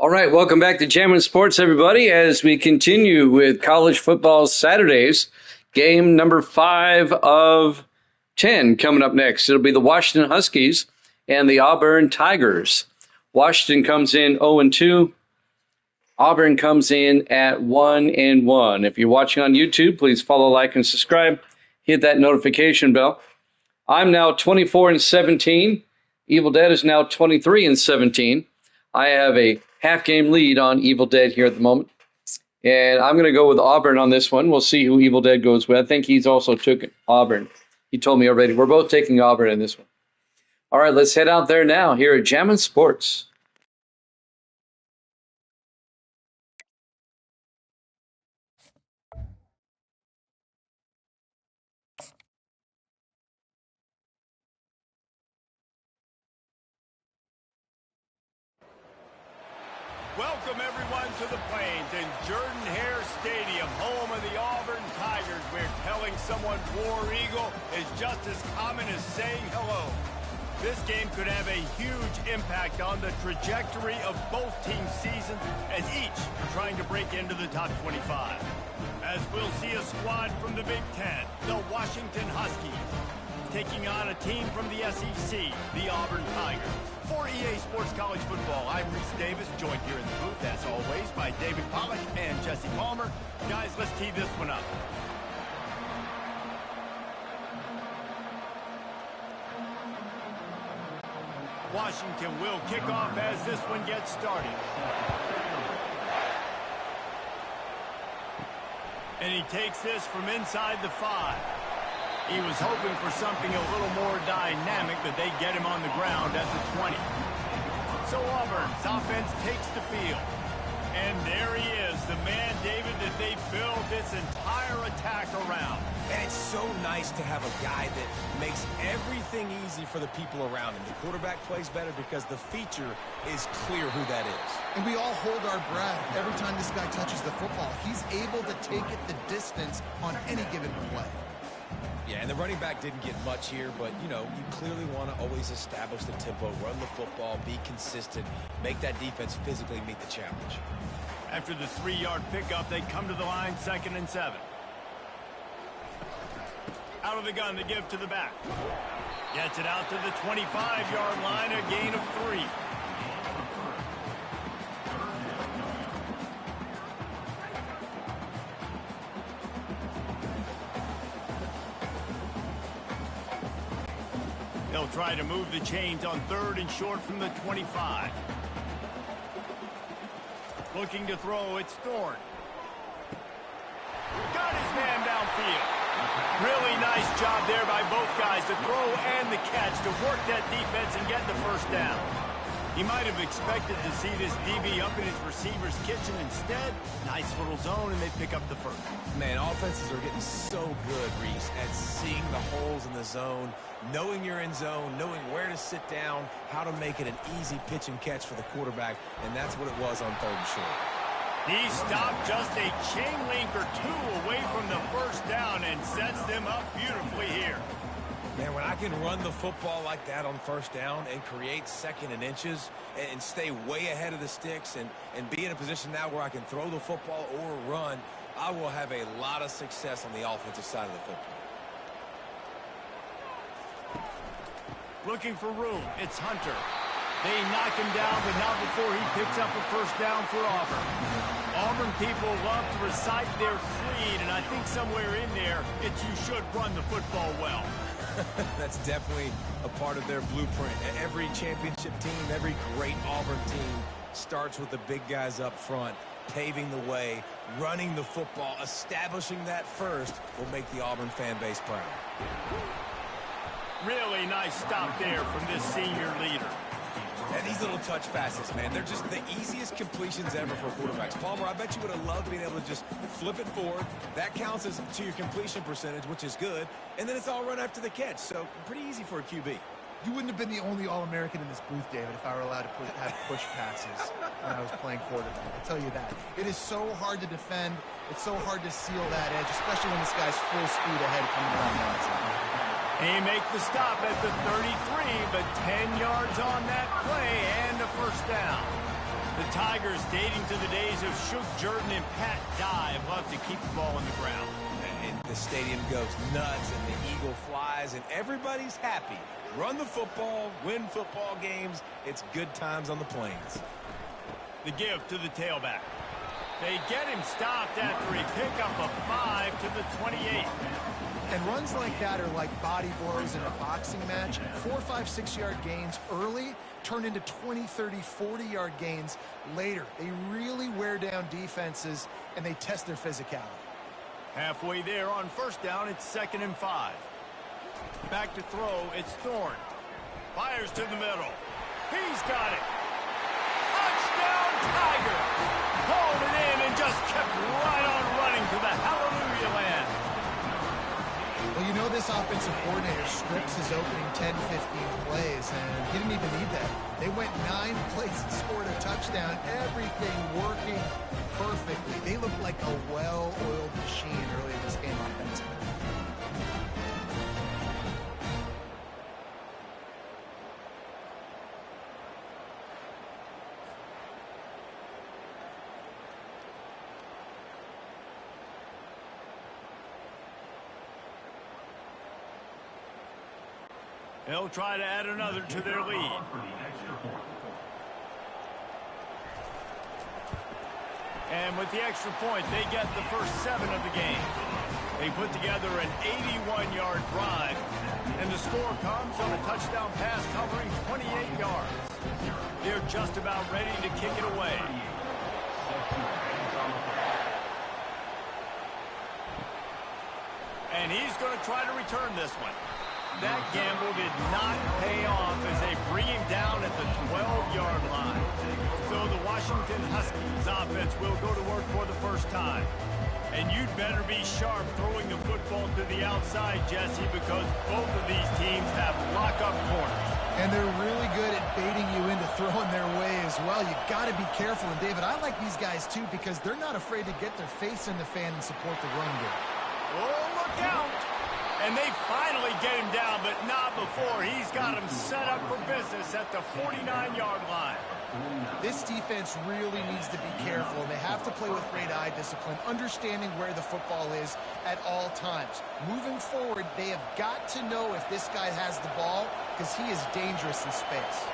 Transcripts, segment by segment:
All right, welcome back to Jammin' Sports, everybody, as we continue with college football Saturdays. Game number 5 of 10 coming up next. It'll be the Washington Huskies and the Auburn Tigers. Washington comes in 0-2. Auburn comes in at 1-1. If you're watching on YouTube, please follow, like, and subscribe. Hit that notification bell. I'm now 24-17. Evil Dead is now 23-17. I have a half-game lead on Evil Dead here at the moment. And I'm going to go with Auburn on this one. We'll see who Evil Dead goes with. I think he's also took Auburn. He told me already. We're both taking Auburn in this one. All right, let's head out there now here at Jammin' Sports. Welcome, everyone, to the Plains in Jordan-Hare Stadium, home of the Auburn Tigers, where telling someone War Eagle is just as common as saying hello. This game could have a huge impact on the trajectory of both teams' seasons, as each are trying to break into the top 25. As we'll see a squad from the Big Ten, the Washington Huskies, taking on a team from the SEC, the Auburn Tigers. For EA Sports College Football, I'm Reese Davis, joined here in the booth, as always, by David Pollack and Jesse Palmer. Guys, let's tee this one up. Washington will kick off as this one gets started. And he takes this from inside the 5. He was hoping for something a little more dynamic, but they get him on the ground at the 20. So Auburn's offense takes the field. And there he is, the man, David, that they build this entire attack around. And it's so nice to have a guy that makes everything easy for the people around him. The quarterback plays better because the feature is clear who that is. And we all hold our breath every time this guy touches the football. He's able to take it the distance on any given play. Yeah, and the running back didn't get much here, but, you know, you clearly want to always establish the tempo, run the football, be consistent, make that defense physically meet the challenge. After the 3-yard pickup, they come to the line, 2nd and 7. Out of the gun to give to the back. Gets it out to the 25-yard line, a gain of 3. They'll try to move the chains on 3rd and short from the 25. Looking to throw, it's Thorne. Got his man downfield. Really nice job there by both guys, the throw and the catch, to work that defense and get the first down. He might have expected to see this DB up in his receiver's kitchen. Instead, nice little zone, and they pick up the first. Man, offenses are getting so good, Reese, at seeing the holes in the zone, knowing you're in zone, knowing where to sit down, how to make it an easy pitch and catch for the quarterback, and that's what it was on 3rd and short. He stopped just a chain link or 2 away from the first down and sets them up beautifully here. Man, when I can run the football like that on 1st down and create 2nd and inches and stay way ahead of the sticks and be in a position now where I can throw the football or run, I will have a lot of success on the offensive side of the football. Looking for room, it's Hunter. They knock him down, but not before he picks up a first down for Auburn. Auburn people love to recite their creed, and I think somewhere in there, it's you should run the football well. That's definitely a part of their blueprint. Every championship team, every great Auburn team starts with the big guys up front, paving the way, running the football, establishing that first will make the Auburn fan base proud. Really nice stop there from this senior leader. And these little touch passes, man, they're just the easiest completions ever for quarterbacks. Palmer, I bet you would have loved being able to just flip it forward. That counts as to your completion percentage, which is good. And then it's all run after the catch, so pretty easy for a QB. You wouldn't have been the only All-American in this booth, David, if I were allowed to have push passes when I was playing quarterback. I'll tell you that. It is so hard to defend. It's so hard to seal that edge, especially when this guy's full speed ahead coming around the outside. They make the stop at the 33, but 10 yards on that play and a first down. The Tigers, dating to the days of Shook Jordan and Pat Dye, have loved to keep the ball on the ground. And the stadium goes nuts, and the eagle flies, and everybody's happy. Run the football, win football games. It's good times on the Plains. The give to the tailback. They get him stopped after he picked up a 5 to the 28. And runs like that are like body blows in a boxing match. 4, 5, 6-yard gains early turn into 20, 30, 40-yard gains later. They really wear down defenses, and they test their physicality. Halfway there on first down, it's 2nd and 5. Back to throw, it's Thorne. Fires to the middle. He's got it. Touchdown, Tiger! Hauled it in and just kept right on running to the hallelujah land. Well, you know this offensive coordinator scripts his opening 10, 15 plays, and he didn't even need that. They went 9 plays and scored a touchdown, everything working perfectly. They looked like a well-oiled machine early in this game offensively. They'll try to add another to their lead. And with the extra point, they get the first 7 of the game. They put together an 81-yard drive, and the score comes on a touchdown pass covering 28 yards. They're just about ready to kick it away. And he's going to try to return this one. That gamble did not pay off as they bring him down at the 12-yard line. So the Washington Huskies offense will go to work for the first time. And you'd better be sharp throwing the football to the outside, Jesse, because both of these teams have lock-up corners. And they're really good at baiting you into throwing their way as well. You got to be careful. And, David, I like these guys, too, because they're not afraid to get their face in the fan and support the run game. Oh, look out! And they finally get him down, but not before. He's got him set up for business at the 49-yard line. This defense really needs to be careful, and they have to play with great eye discipline, understanding where the football is at all times. Moving forward, they have got to know if this guy has the ball, because he is dangerous in space.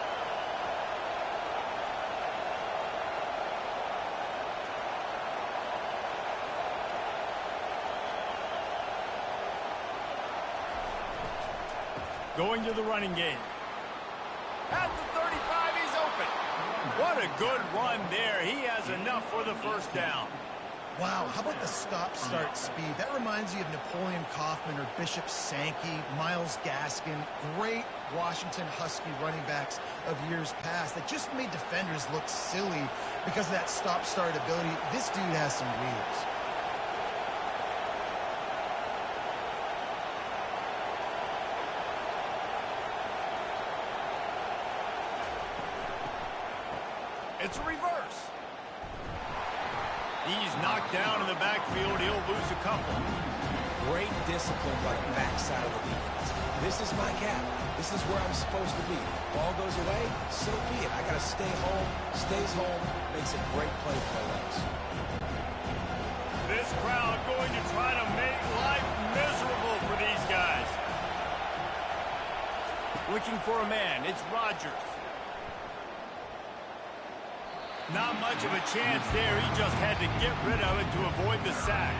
Going to the running game. At the 35, he's open. What a good run there. He has enough for the first down. Wow, how about the stop-start speed? That reminds you of Napoleon Kaufman or Bishop Sankey, Myles Gaskin, great Washington Husky running backs of years past that just made defenders look silly because of that stop-start ability. This dude has some wheels. It's a reverse. He's knocked down in the backfield. He'll lose a couple. Great discipline by the backside of the defense. This is my gap. This is where I'm supposed to be. Ball goes away, so be it. I got to stay home. Stays home. Makes a great play for us. This crowd going to try to make life miserable for these guys. Looking for a man. It's Rodgers. Not much of a chance there. He just had to get rid of it to avoid the sack.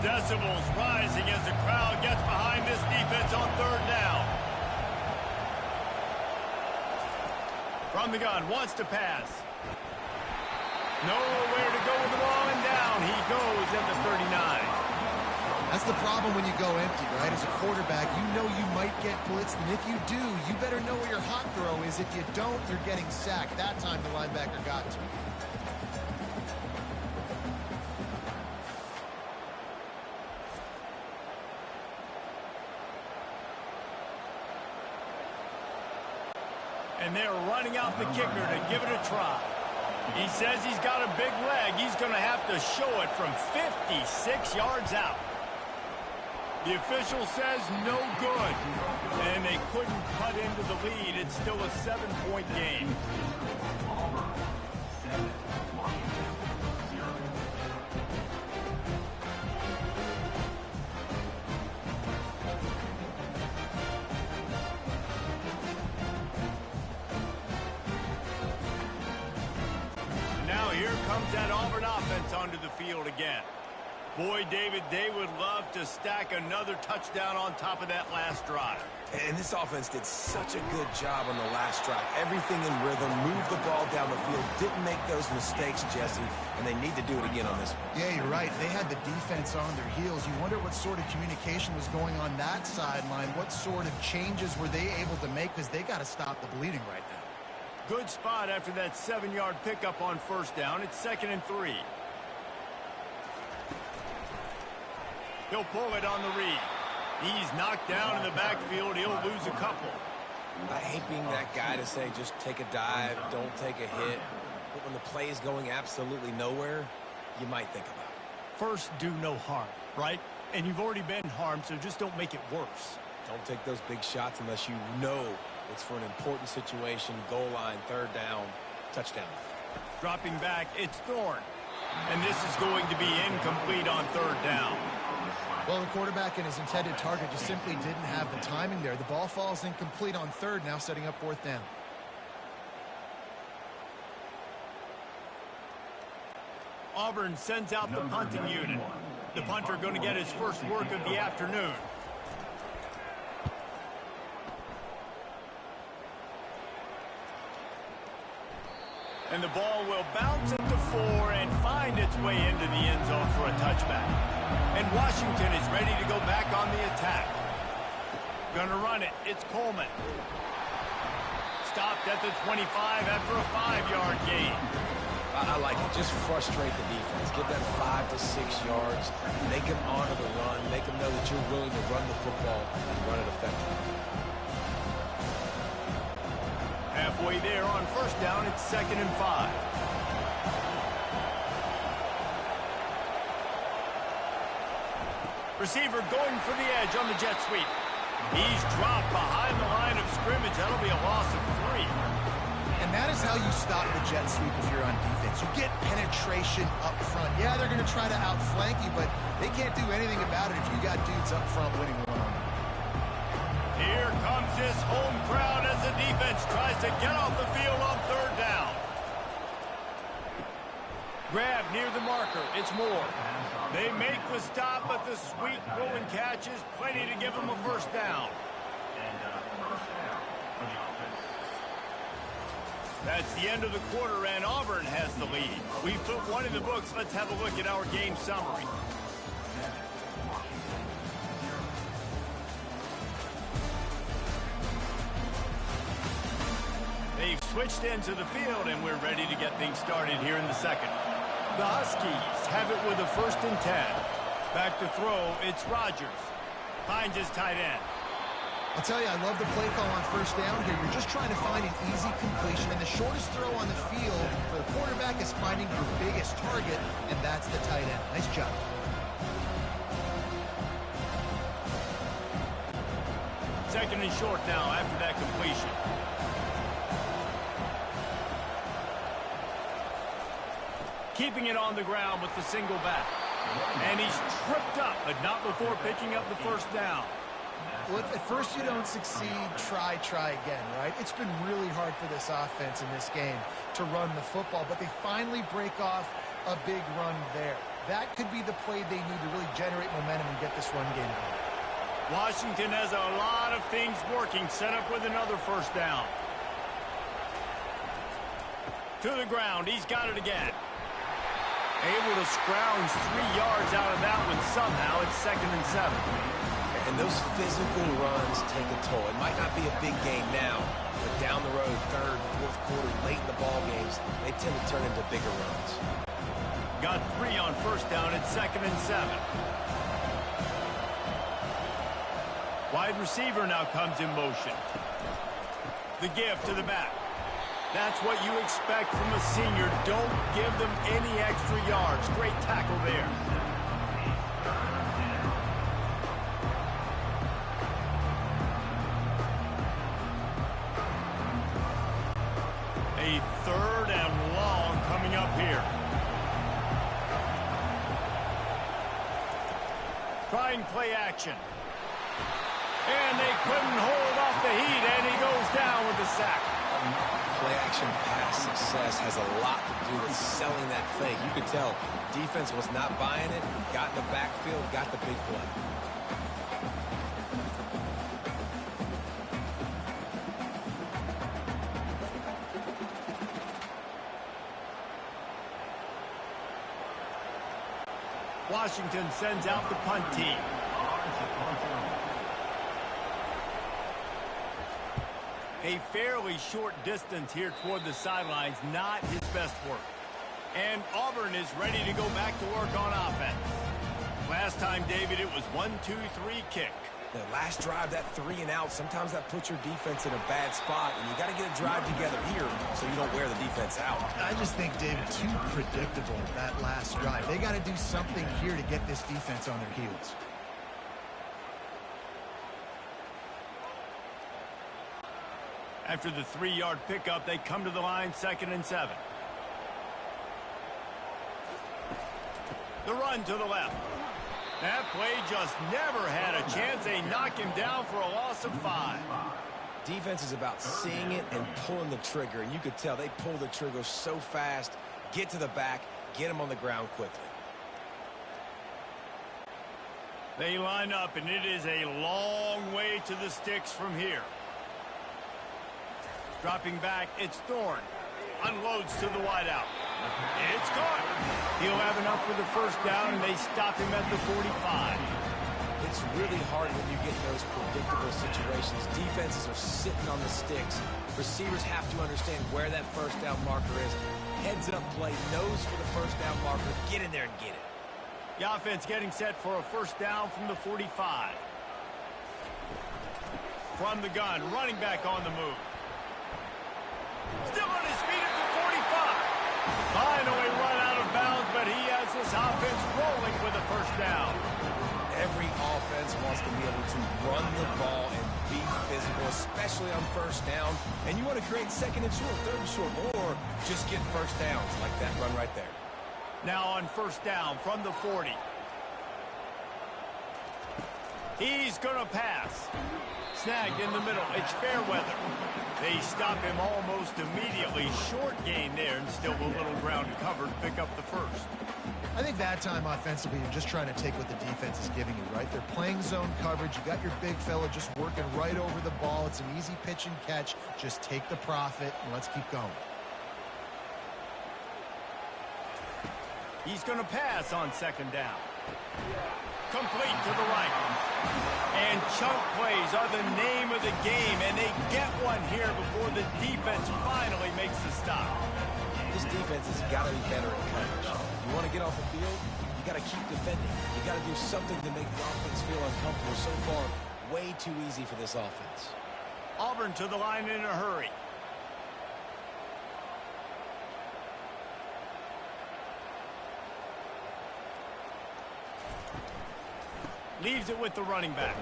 Decibels rising as the crowd gets behind this defense on 3rd down. From the gun, wants to pass. Nowhere to go with the ball, and down he goes at the 39. That's the problem when you go empty, right? As a quarterback, you know you might get blitzed, and if you do, you better know where your hot throw is. If you don't, you're getting sacked. That time the linebacker got to. And they're running out the kicker to give it a try. He says he's got a big leg. He's going to have to show it from 56 yards out. The official says no good. And they couldn't cut into the lead. It's still a 7-point game. Now here comes that Auburn offense onto the field again. Boy, David, they would love to stack another touchdown on top of that last drive. And this offense did such a good job on the last drive. Everything in rhythm, moved the ball down the field, didn't make those mistakes, Jesse, and they need to do it again on this one. Yeah, you're right. They had the defense on their heels. You wonder what sort of communication was going on that sideline. What sort of changes were they able to make, because they got to stop the bleeding right now. Good spot after that 7-yard pickup on first down. It's 2nd and 3. He'll pull it on the read. He's knocked down in the backfield. He'll lose a couple. I hate being that guy to say just take a dive, don't take a hit. But when the play is going absolutely nowhere, you might think about it. First, do no harm, right? And you've already been harmed, so just don't make it worse. Don't take those big shots unless you know it's for an important situation, goal line, 3rd down, touchdown. Dropping back, it's Thorne. And this is going to be incomplete on 3rd down. Well, the quarterback and his intended target just simply didn't have the timing there. The ball falls incomplete on 3rd, now setting up 4th down. Auburn sends out the punting unit. The punter going to get his first work of the afternoon. And the ball will bounce at the 4 and find its way into the end zone for a touchback. And Washington is ready to go back on the attack. Gonna run it. It's Coleman. Stopped at the 25 after a 5-yard gain. I like it. Just frustrate the defense. Give them 5 to 6 yards. Make them honor the run. Make them know that you're willing to run the football and run it effectively. Halfway there on first down, it's 2nd and 5. Receiver going for the edge on the jet sweep. He's dropped behind the line of scrimmage. That'll be a loss of 3. And that is how you stop the jet sweep if you're on defense. You get penetration up front. Yeah, they're going to try to outflank you, but they can't do anything about it if you got dudes up front winning one-on-one. Here comes this home crowd as the defense tries to get off the field on 3rd down. Grab near the marker. It's Moore. They make the stop, but the sweet throw and catch is plenty to give them a first down. That's the end of the quarter, and Auburn has the lead. We've put one in the books. Let's have a look at our game summary. They've switched into the field, and we're ready to get things started here in the second. The Huskies have it with a 1st and 10. Back to throw, it's Rodgers. Finds his tight end. I'll tell you, I love the play call on first down here. You're just trying to find an easy completion, and the shortest throw on the field for the quarterback is finding your biggest target, and that's the tight end. Nice job. Second and short now after that completion. Keeping it on the ground with the single back. And he's tripped up, but not before picking up the first down. Well, if at first you don't succeed, try again, right? It's been really hard for this offense in this game to run the football, but they finally break off a big run there. That could be the play they need to really generate momentum and get this run game going. Washington has a lot of things working, set up with another first down. To the ground, he's got it again. Able to scrounge 3 yards out of that one somehow. It's 2nd and 7. And those physical runs take a toll. It might not be a big game now, but down the road, 3rd, 4th quarter, late in the ball games, they tend to turn into bigger runs. Got 3 on first down. It's 2nd and 7. Wide receiver now comes in motion. The give to the back. That's what you expect from a senior. Don't give them any extra yards. Great tackle there. A 3rd and long coming up here. Trying play action. And they couldn't hold off the heat, and he goes down with the sack. Play action pass success has a lot to do with selling that fake. You could tell defense was not buying it, got in the backfield, got the big play. Washington sends out the punt team. A fairly short distance here toward the sidelines, not his best work. And Auburn is ready to go back to work on offense. Last time, David, it was 1-2-3 kick. The last drive, that 3 and out, sometimes that puts your defense in a bad spot, and you got to get a drive together here so you don't wear the defense out. I just think, David, too predictable, that last drive. They got to do something here to get this defense on their heels. After the 3-yard pickup, they come to the line, 2nd and 7. The run to the left. That play just never had a chance. They knock him down for a loss of 5. Defense is about seeing it and pulling the trigger, and you could tell they pull the trigger so fast, get to the back, get him on the ground quickly. They line up, and it is a long way to the sticks from here. Dropping back, it's Thorne. Unloads to the wideout. It's caught. He'll have enough for the 1st down, and they stop him at the 45. It's really hard when you get in those predictable situations. Defenses are sitting on the sticks. Receivers have to understand where that 1st down marker is. Heads up play, nose for the 1st down marker. Get in there and get it. The offense getting set for a 1st down from the 45. From the gun, running back on the move. Still on his feet at the 45. Finally run out of bounds, but he has this offense rolling with a 1st down. Every offense wants to be able to run the ball and be physical, especially on 1st down. And you want to create 2nd and short, 3rd and short, or just get 1st downs like that run right there. Now on 1st down from the 40. He's going to pass. Snagged in the middle. It's Fairweather. They stop him almost immediately. Short gain there, and still a little ground covered. Pick up the 1st. I think that time offensively, you're just trying to take what the defense is giving you, right? They're playing zone coverage. You got your big fella just working right over the ball. It's an easy pitch and catch. Just take the profit, and let's keep going. He's going to pass on 2nd down. Complete to the right. And chunk plays are the name of the game, and they get one here before the defense finally makes the stop. This defense has got to be better at coverage. You want to get off the field, you got to keep defending. You got to do something to make the offense feel uncomfortable. So far, way too easy for this offense. Auburn to the line in a hurry. Leaves it with the running back.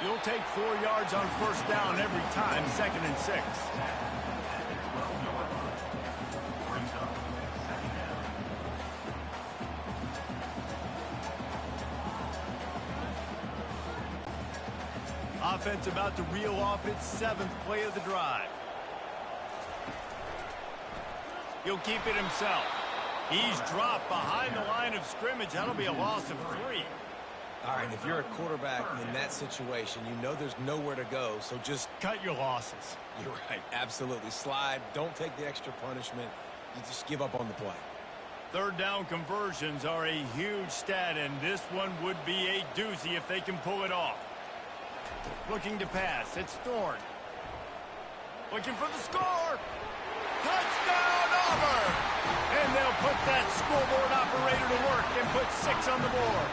You'll take 4 yards on 1st down every time, 2nd and 6. Offense about to reel off its 7th play of the drive. He'll keep it himself. He's dropped behind the line of scrimmage. That'll be a loss of 3. All right, if you're a quarterback in that situation, you know there's nowhere to go, so just cut your losses. You're right, absolutely. Slide, don't take the extra punishment. You just give up on the play. 3rd down conversions are a huge stat, and this one would be a doozy if they can pull it off. Looking to pass, it's Thorne. Looking for the score. Touchdown, Auburn! And they'll put that scoreboard operator to work and put 6 on the board.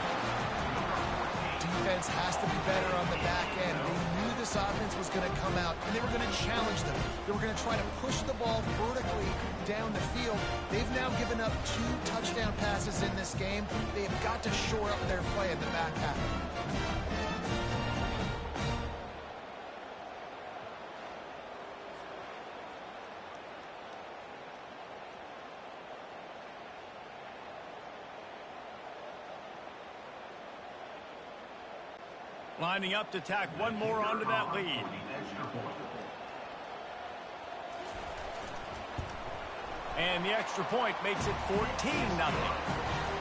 Defense has to be better on the back end. They knew the this offense was going to come out, and they were going to challenge them. They were going to try to push the ball vertically down the field. They've now given up 2 touchdown passes in this game. They have got to shore up their play in the back half. Lining up to tack one more onto that lead. And the extra point makes it 14-0.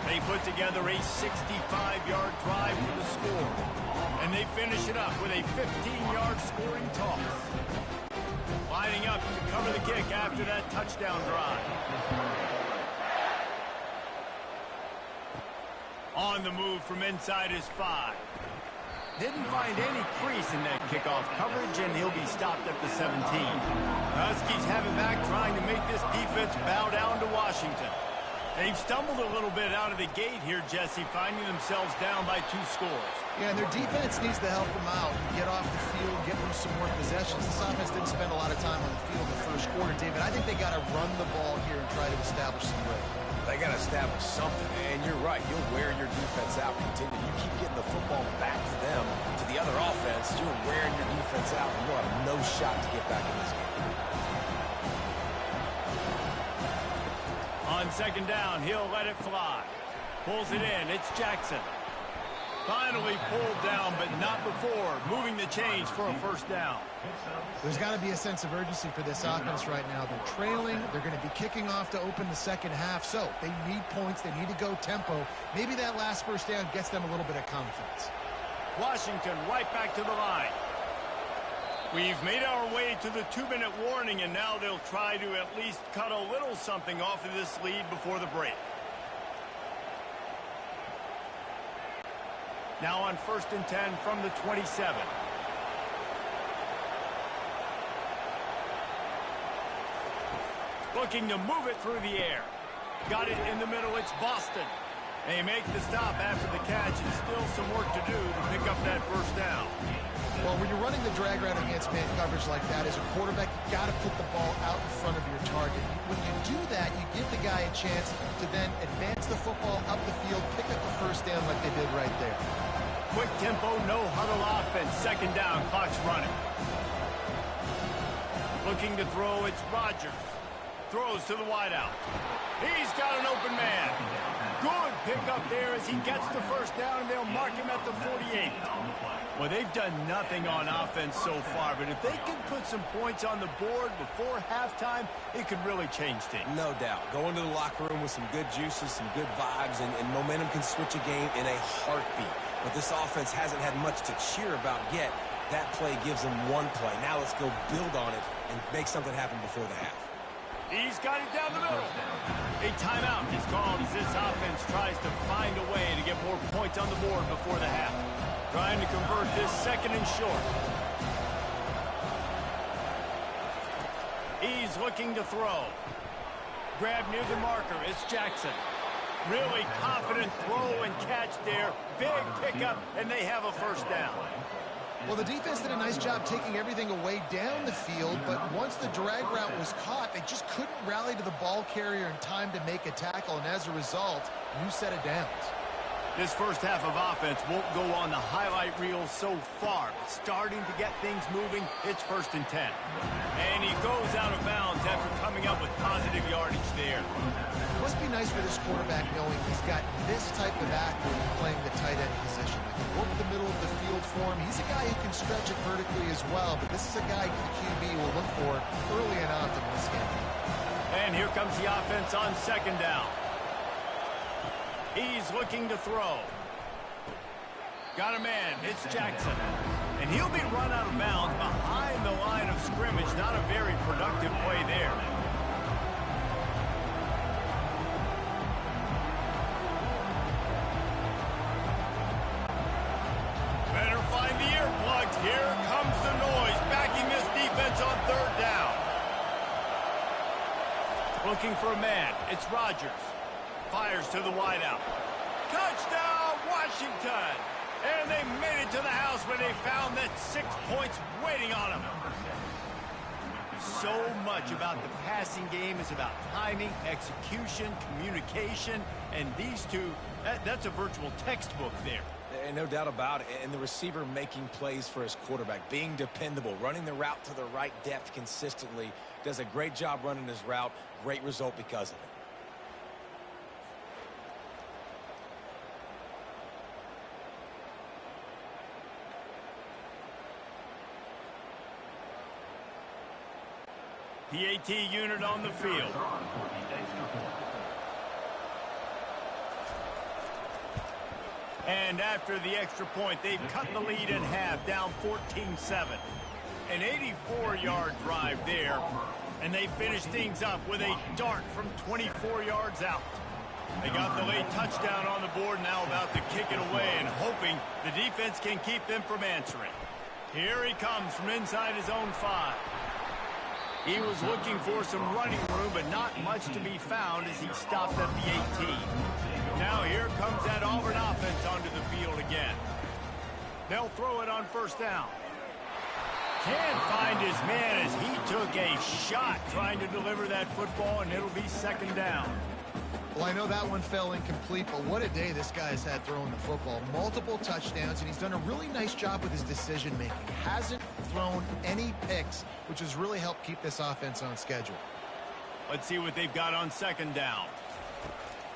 They put together a 65-yard drive for the score. And they finish it up with a 15-yard scoring toss. Lining up to cover the kick after that touchdown drive. On the move from inside his 5. Didn't find any crease in that kickoff coverage, and he'll be stopped at the 17. The Huskies have it back, trying to make this defense bow down to Washington. They've stumbled a little bit out of the gate here, Jesse, finding themselves down by 2 scores. Yeah, and their defense needs to help them out, get off the field, get them some more possessions. This offense didn't spend a lot of time on the field in the first quarter, David. I think they got to run the ball here and try to establish some rhythm. They got to establish something, and you're right. You'll wear your defense out. Continue. You keep getting the football back to them, to the other offense. You're wearing your defense out, and you'll have no shot to get back in this game. On second down, he'll let it fly. Pulls it in. It's Jackson. Finally pulled down, but not before. Moving the chains for a first down. There's got to be a sense of urgency for this offense right now. They're trailing. They're going to be kicking off to open the second half. So they need points. They need to go tempo. Maybe that last first down gets them a little bit of confidence. Washington right back to the line. We've made our way to the 2-minute warning, and now they'll try to at least cut a little something off of this lead before the break. Now on 1st and 10 from the 27. Looking to move it through the air. Got it in the middle. It's Boston. They make the stop after the catch, and still some work to do to pick up that first down. Well, when you're running the drag route against man coverage like that, as a quarterback, you got to put the ball out in front of your target. When you do that, you give the guy a chance to then advance the football up the field, pick up the first down like they did right there. Quick tempo, no huddle offense. Second down, clock's running. Looking to throw, it's Rodgers. Throws to the wideout. He's got an open man. Good pickup there as he gets the first down, and they'll mark him at the 48. Well, they've done nothing on offense so far, but if they can put some points on the board before halftime, it could really change things. No doubt. Go into the locker room with some good juices, some good vibes, and momentum can switch a game in a heartbeat. But this offense hasn't had much to cheer about yet. That play gives them one play. Now let's go build on it and make something happen before the half. He's got it down the middle. A timeout is called as this offense tries to find a way to get more points on the board before the half. Trying to convert this second and short. He's looking to throw. Grab near the marker. It's Jackson. Really confident throw and catch there. Big pickup, and they have a first down. Well, the defense did a nice job taking everything away down the field, but once the drag route was caught, they just couldn't rally to the ball carrier in time to make a tackle, and as a result, new set of downs. This first half of offense won't go on the highlight reel so far. Starting to get things moving, it's 1st and 10. And he goes out of bounds after coming up with positive yardage there. It must be nice for this quarterback knowing he's got this type of athlete playing the tight end position. They can work the middle of the field for him. He's a guy who can stretch it vertically as well, but this is a guy the QB will look for early and often in this game. And here comes the offense on second down. He's looking to throw. Got a man. It's Jackson. And he'll be run out of bounds behind the line of scrimmage. Not a very productive play there. Better find the earplugs. Here comes the noise. Backing this defense on third down. Looking for a man. It's Rodgers. Fires to the wideout. Touchdown, Washington! And they made it to the house where they found that 6 points waiting on them. So much about the passing game is about timing, execution, communication, and these two, that's a virtual textbook there. And no doubt about it. And the receiver making plays for his quarterback, being dependable, running the route to the right depth consistently, does a great job running his route. Great result because of it. PAT unit on the field. And after the extra point, they've cut the lead in half, down 14-7. An 84-yard drive there, and they finish things up with a dart from 24 yards out. They got the late touchdown on the board, now about to kick it away and hoping the defense can keep them from answering. Here he comes from inside his own 5. He was looking for some running room, but not much to be found as he stopped at the 18. Now here comes that Auburn offense onto the field again. They'll throw it on first down. Can't find his man as he took a shot trying to deliver that football, and it'll be second down. Well, I know that one fell incomplete, but what a day this guy's had throwing the football. Multiple touchdowns, and he's done a really nice job with his decision-making. Hasn't thrown any picks, which has really helped keep this offense on schedule. Let's see what they've got on second down.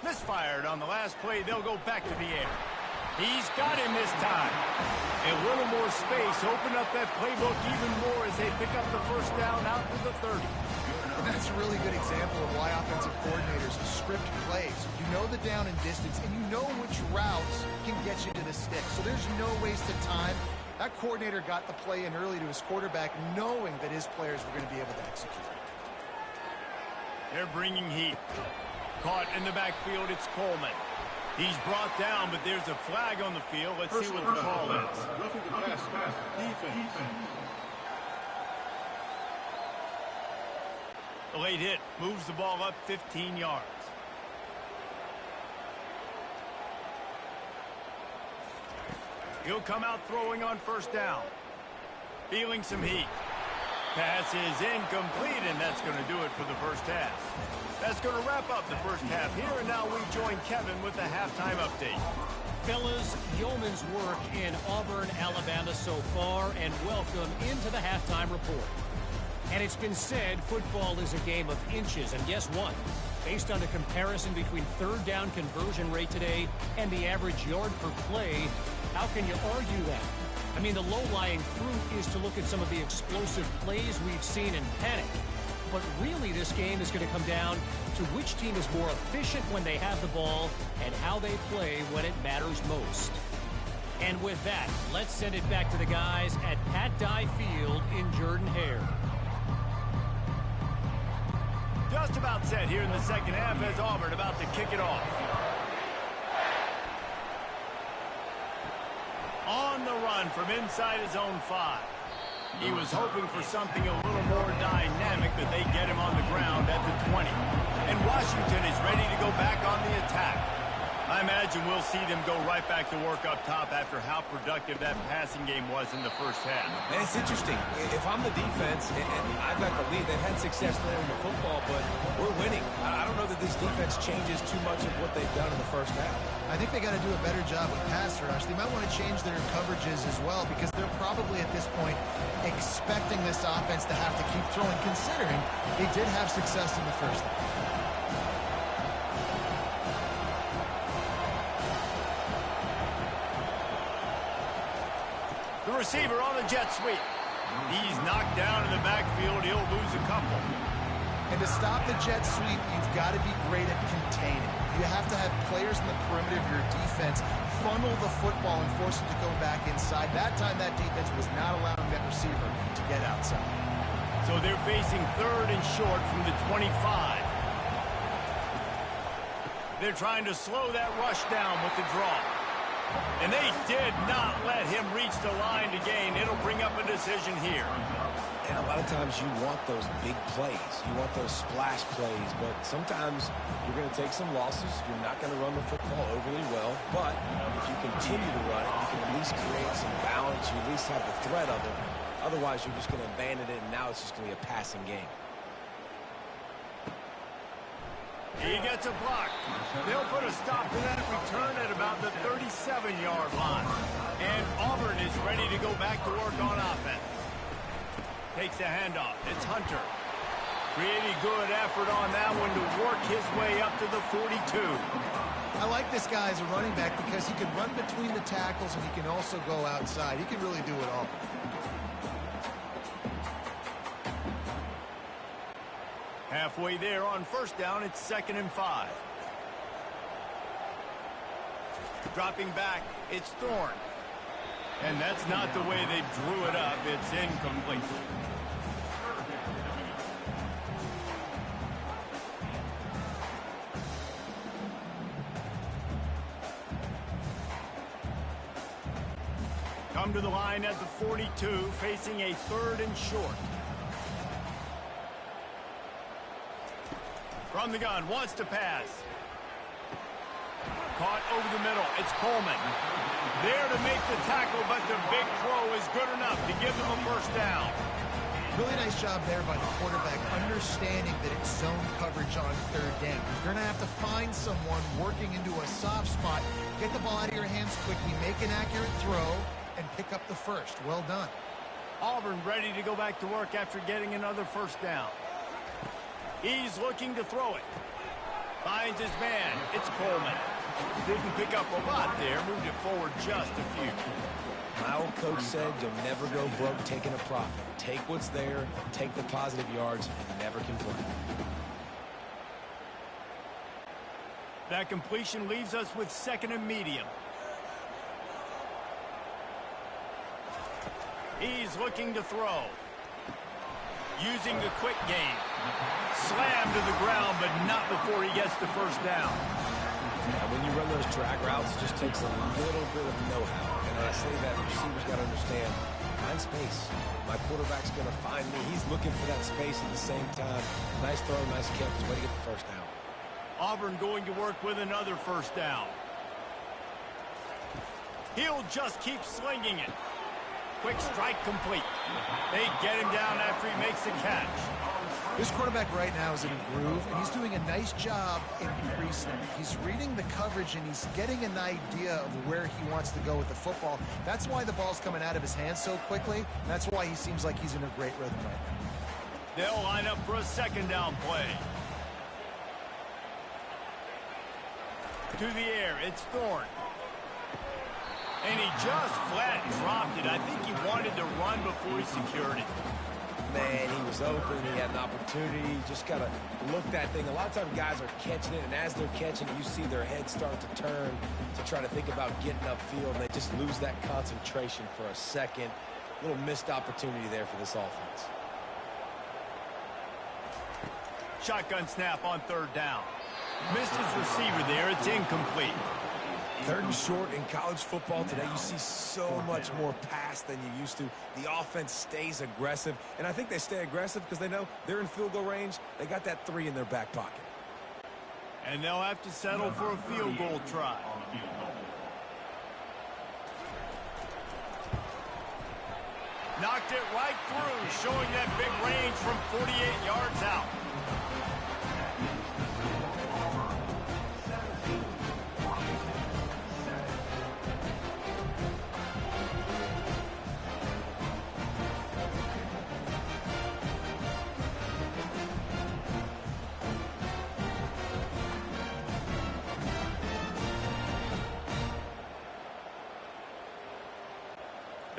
Misfired on the last play. They'll go back to the air. He's got him this time. A little more space. Open up that playbook even more as they pick up the first down out to the 30. And that's a really good example of why offensive coordinators script plays. You know the down and distance, and you know which routes can get you to the stick. So there's no waste of time. That coordinator got the play in early to his quarterback, knowing that his players were going to be able to execute. They're bringing heat. Caught in the backfield, it's Coleman. He's brought down, but there's a flag on the field. Let's see what the call is. The late hit moves the ball up 15 yards. He'll come out throwing on first down. Feeling some heat. Pass is incomplete, and that's going to do it for the first half. That's going to wrap up the first half here, and now we join Kevin with the halftime update. Fellas, yeoman's work in Auburn, Alabama so far, and welcome into the halftime report. And it's been said football is a game of inches, and guess what? Based on a comparison between third down conversion rate today and the average yard per play, how can you argue that? I mean, the low-lying fruit is to look at some of the explosive plays we've seen in panic. But really, this game is going to come down to which team is more efficient when they have the ball and how they play when it matters most. And with that, let's send it back to the guys at Pat Dye Field in Jordan-Hare. Just about set here in the second half as Auburn about to kick it off. On the run from inside his own 5. He was hoping for something a little more dynamic, but they get him on the ground at the 20. And Washington is ready to go back on the attack. I imagine we'll see them go right back to work up top after how productive that passing game was in the first half. And it's interesting. If I'm the defense and I've got the lead, they've had success throwing the football, but we're winning. I don't know that this defense changes too much of what they've done in the first half. I think they got to do a better job with pass rush. They might want to change their coverages as well, because they're probably at this point expecting this offense to have to keep throwing, considering they did have success in the first half. The receiver on a jet sweep. He's knocked down in the backfield. He'll lose a couple. And to stop the jet sweep, you've got to be great at containing. You have to have players in the perimeter of your defense funnel the football and force it to go back inside. That time, that defense was not allowing that receiver to get outside. So they're facing third and short from the 25. They're trying to slow that rush down with the draw. And they did not let him reach the line to gain. It'll bring up a decision here. And a lot of times you want those big plays. You want those splash plays. But sometimes you're going to take some losses. You're not going to run the football overly well. But if you continue to run it, you can at least create some balance. You at least have the threat of it. Otherwise, you're just going to abandon it, and now it's just going to be a passing game. He gets a block. They'll put a stop to that return at about the 37-yard line. And Auburn is ready to go back to work on offense. Takes the handoff. It's Hunter. Really good effort on that one to work his way up to the 42. I like this guy as a running back because he can run between the tackles and he can also go outside. He can really do it all. Halfway there on first down, it's 2nd and 5. Dropping back, it's Thorne. And that's not the way they drew it up. It's incomplete. Come to the line at the 42, facing a 3rd and short. From the gun, wants to pass. Caught over the middle. It's Coleman. There to make the tackle, but the big throw is good enough to give them a first down. Really nice job there by the quarterback, understanding that it's zone coverage on 3rd down. You're going to have to find someone working into a soft spot, get the ball out of your hands quickly, make an accurate throw, and pick up the first. Well done. Auburn ready to go back to work after getting another first down. He's looking to throw it. Finds his man. It's Coleman. Didn't pick up a lot there. Moved it forward just a few. My old coach said you'll never go broke taking a profit. Take what's there, take the positive yards, and never complain. That completion leaves us with 2nd and medium. He's looking to throw. Using the quick game. Slammed to the ground, but not before he gets the first down. Yeah, when you run those drag routes, it just takes a little bit of know-how. And I say that receivers got to understand, find space. My quarterback's going to find me. He's looking for that space at the same time. Nice throw, nice catch. Way to get the first down. Auburn going to work with another first down. He'll just keep slinging it. Quick strike complete. They get him down after he makes the catch. This quarterback right now is in a groove, and he's doing a nice job in pre-snap. He's reading the coverage, and he's getting an idea of where he wants to go with the football. That's why the ball's coming out of his hands so quickly. That's why he seems like he's in a great rhythm right now. They'll line up for a 2nd down play. To the air, it's Thorne. And he just flat dropped it. I think he wanted to run before he secured it. Man, he was open. He had an opportunity. You just got to look that thing. A lot of times guys are catching it, and as they're catching it, you see their head start to turn to try to think about getting upfield, and they just lose that concentration for a second. A little missed opportunity there for this offense. Shotgun snap on 3rd down. Missed his receiver there. It's incomplete. 3rd and short in college football today, you see so much more pass than you used to. The offense stays aggressive, and I think they stay aggressive because they know they're in field goal range. They got that 3 in their back pocket. And they'll have to settle for a field goal try. Knocked it right through, showing that big range from 48 yards out.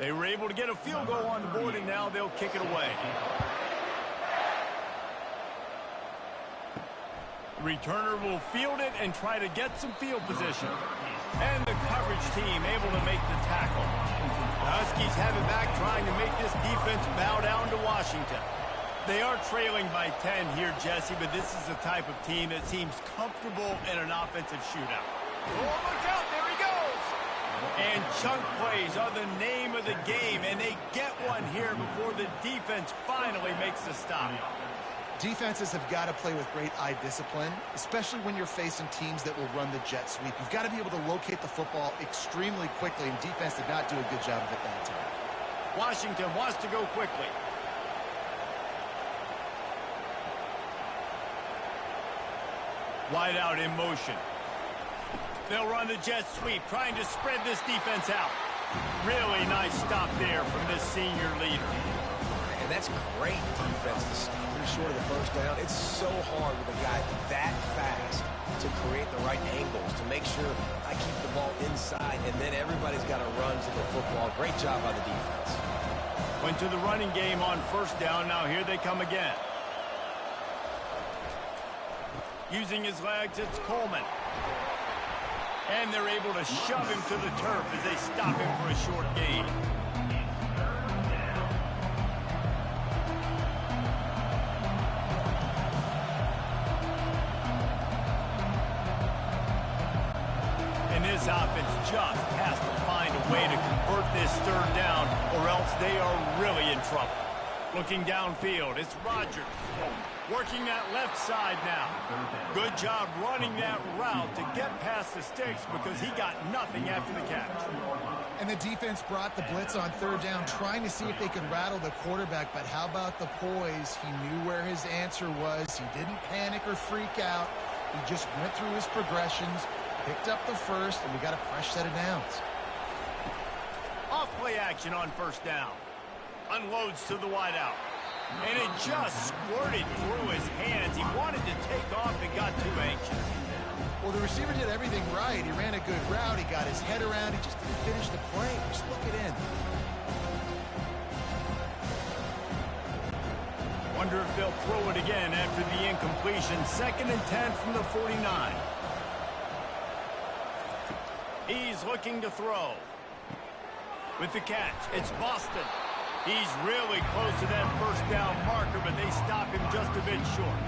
They were able to get a field goal on the board, and now they'll kick it away. Returner will field it and try to get some field position. And the coverage team able to make the tackle. The Huskies have it back, trying to make this defense bow down to Washington. They are trailing by 10 here, Jesse, but this is the type of team that seems comfortable in an offensive shootout. Oh, look out, there he goes! And chunk plays are the name of the game, and they get one here before the defense finally makes the stop. Defenses have got to play with great eye discipline, especially when you're facing teams that will run the jet sweep. You've got to be able to locate the football extremely quickly, and defense did not do a good job of it that time. Washington wants to go quickly. Wide out in motion. They'll run the jet sweep, trying to spread this defense out. Really nice stop there from this senior leader. And that's great defense to stop him short of the first down. It's so hard with a guy that fast to create the right angles, to make sure I keep the ball inside, and then everybody's got to run to the football. Great job by the defense. Went to the running game on first down. Now here they come again. Using his legs, it's Coleman. And they're able to shove him to the turf as they stop him for a short gain. And this offense just has to find a way to convert this third down, or else they are really in trouble. Looking downfield, it's Rodgers. Working that left side now. Good job running that route to get past the sticks because he got nothing after the catch. And the defense brought the blitz on third down, trying to see if they could rattle the quarterback. But how about the poise? He knew where his answer was. He didn't panic or freak out. He just went through his progressions, picked up the first, and we got a fresh set of downs. Off play action on first down. Unloads to the wideout. And it just squirted through his hands. He wanted to take off and got too anxious. Well, the receiver did everything right. He ran a good route. He got his head around. He just didn't finish the play. Just look it in. Wonder if they'll throw it again after the incompletion. 2nd and 10 from the 49. He's looking to throw. With the catch, it's Boston. He's really close to that first down marker, but they stop him just a bit short.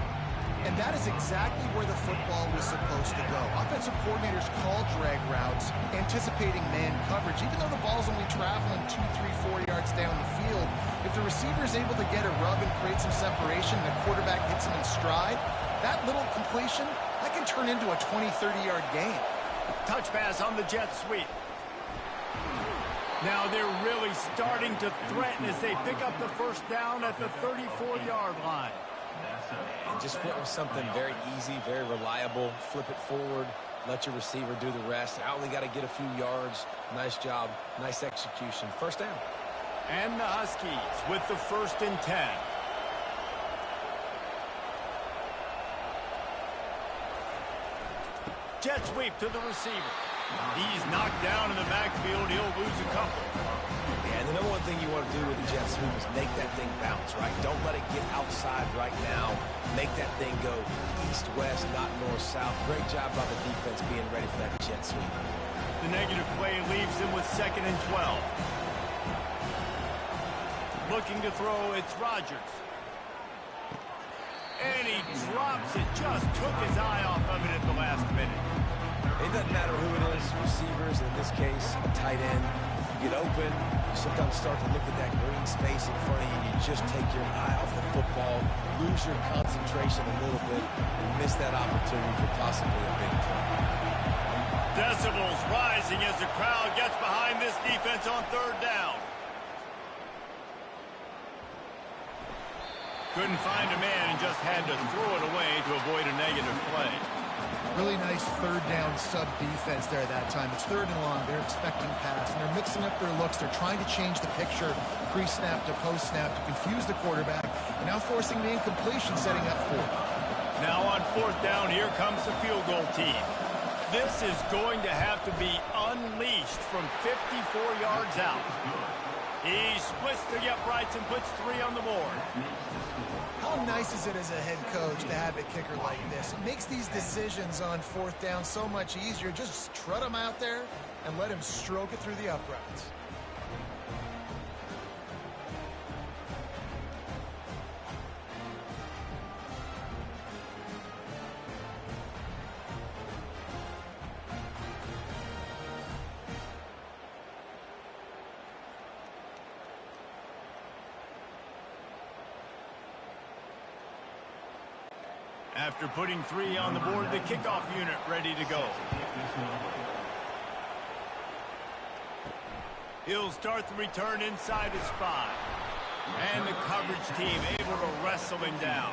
And that is exactly where the football was supposed to go. Offensive coordinators call drag routes, anticipating man coverage. Even though the ball's only traveling 2, 3, 4 yards down the field, if the receiver is able to get a rub and create some separation, and the quarterback hits him in stride, that little completion, that can turn into a 20, 30-yard gain. Touch pass on the jet sweep. Now they're really starting to threaten as they pick up the first down at the 34-yard line. And just went with something very easy, very reliable. Flip it forward, let your receiver do the rest. I only got to get a few yards. Nice job, nice execution. First down. And the Huskies with the 1st and 10. Jet sweep to the receiver. He's knocked down in the backfield. He'll lose a couple. Yeah, and the number one thing you want to do with the jet sweep is make that thing bounce, right? Don't let it get outside right now. Make that thing go east-west, not north-south. Great job by the defense being ready for that jet sweep. The negative play leaves him with 2nd and 12. Looking to throw, it's Rodgers. And he drops it. Just took his eye off of it at the last minute. It doesn't matter who it is, receivers, in this case, a tight end. You get open, you sometimes start to look at that green space in front of you, and you just take your eye off the football, lose your concentration a little bit, and miss that opportunity for possibly a big play. Decibels rising as the crowd gets behind this defense on third down. Couldn't find a man and just had to throw it away to avoid a negative play. Really nice third down sub defense there that time. It's 3rd and long. They're expecting pass, and they're mixing up their looks. They're trying to change the picture pre-snap to post-snap to confuse the quarterback, and now forcing the incompletion, setting up 4th. Now on 4th down, here comes the field goal team. This is going to have to be unleashed from 54 yards out. He splits the uprights and puts 3 on the board. How nice is it as a head coach to have a kicker like this? It makes these decisions on 4th down so much easier. Just trot him out there and let him stroke it through the uprights. After putting 3 on the board, the kickoff unit ready to go. He'll start the return inside his 5. And the coverage team able to wrestle him down.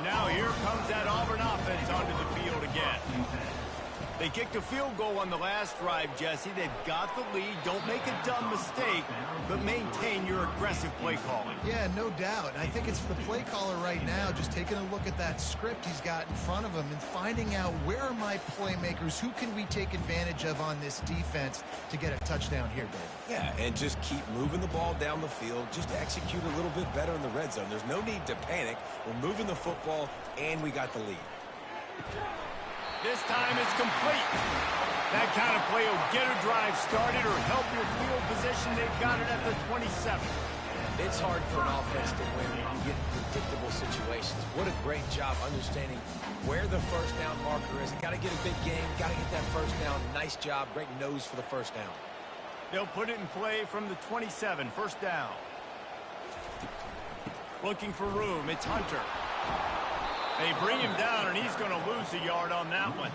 Now here comes that Auburn offense onto the field again. They kicked a field goal on the last drive, Jesse. They've got the lead. Don't make a dumb mistake, but maintain your aggressive play calling. Yeah, no doubt. I think it's the play caller right now just taking a look at that script he's got in front of him and finding out where are my playmakers, who can we take advantage of on this defense to get a touchdown here, Dave. Yeah, and just keep moving the ball down the field. Just execute a little bit better in the red zone. There's no need to panic. We're moving the football, and we got the lead. This time it's complete. That kind of play will get a drive started or help your field position. They've got it at the 27. It's hard for an offense to win when you get in predictable situations. What a great job understanding where the first down marker is. Got to get a big game. Got to get that first down. Nice job. Great nose for the first down. They'll put it in play from the 27. First down. Looking for room. It's Hunter. They bring him down, and he's going to lose a yard on that one.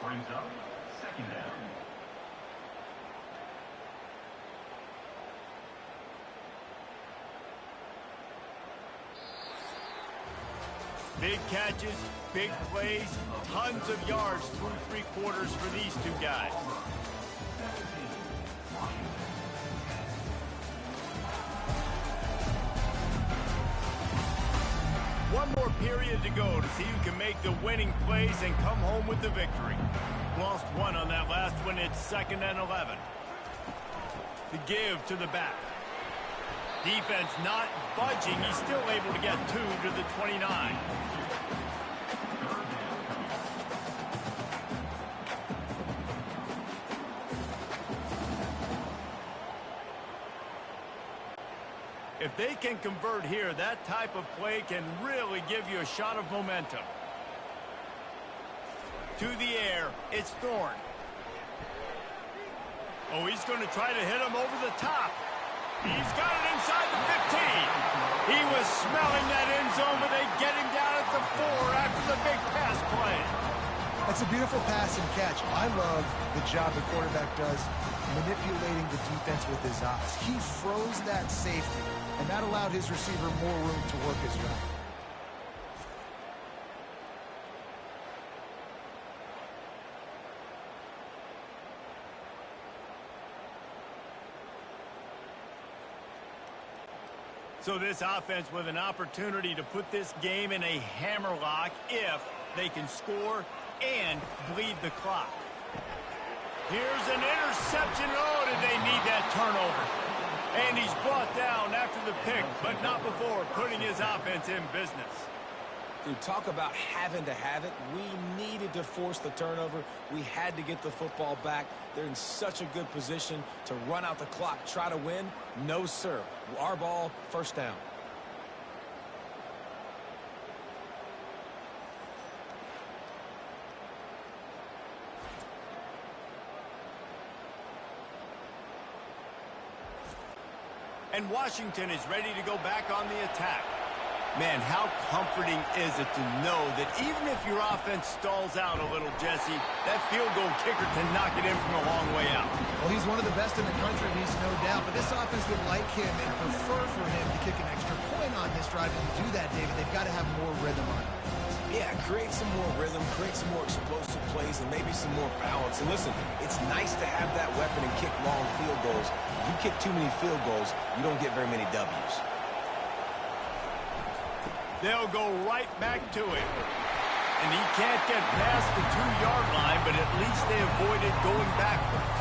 Brings up second down. Big catches, big plays, tons of yards through 3 quarters for these two guys. One more period to go to see who can make the winning plays and come home with the victory. Lost 1 on that last one. It's 2nd and 11. The give to the back. Defense not budging. He's still able to get 2 to the 29. If they can convert here, that type of play can really give you a shot of momentum. To the air, it's Thorne. Oh, he's going to try to hit him over the top. He's got it inside the 15. He was smelling that end zone, but they get him down at the 4 after the big pass play. That's a beautiful pass and catch. I love the job the quarterback does manipulating the defense with his eyes. He froze that safety, and that allowed his receiver more room to work his route. So this offense with an opportunity to put this game in a hammerlock if they can score and bleed the clock. Here's an interception. Oh, did they need that turnover? And he's brought down after the pick, but not before putting his offense in business. Dude, talk about having to have it. We needed to force the turnover. We had to get the football back. They're in such a good position to run out the clock, try to win. No, sir. Our ball, first down. And Washington is ready to go back on the attack. Man, how comforting is it to know that even if your offense stalls out a little, Jesse, that field goal kicker can knock it in from a long way out. Well, he's one of the best in the country, he's no doubt, but this offense would like him and prefer for him to kick an extra point on this drive. And to do that, David, they've got to have more rhythm on it. Yeah, create some more rhythm, create some more explosive plays, and maybe some more balance. And listen, it's nice to have that weapon and kick long field goals. If you kick too many field goals, you don't get very many W's. They'll go right back to him. And he can't get past the 2-yard line, but at least they avoided going backwards.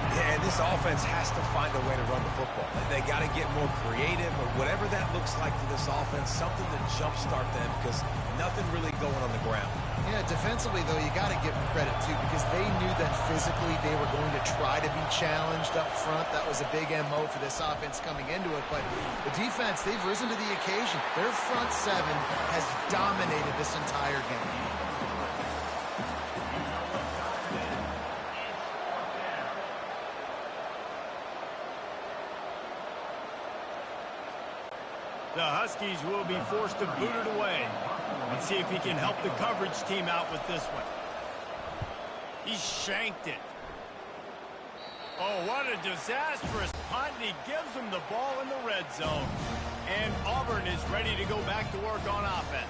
Yeah, and this offense has to find a way to run the football. They got to get more creative, or whatever that looks like for this offense, something to jumpstart them, because nothing really going on the ground. Yeah, defensively, though, you got to give them credit, too, because they knew that physically they were going to try to be challenged up front. That was a big MO for this offense coming into it. But the defense, they've risen to the occasion. Their front seven has dominated this entire game. The Huskies will be forced to boot it away. Let's see if he can help the coverage team out with this one. He shanked it. Oh, what a disastrous punt. He gives them the ball in the red zone. And Auburn is ready to go back to work on offense.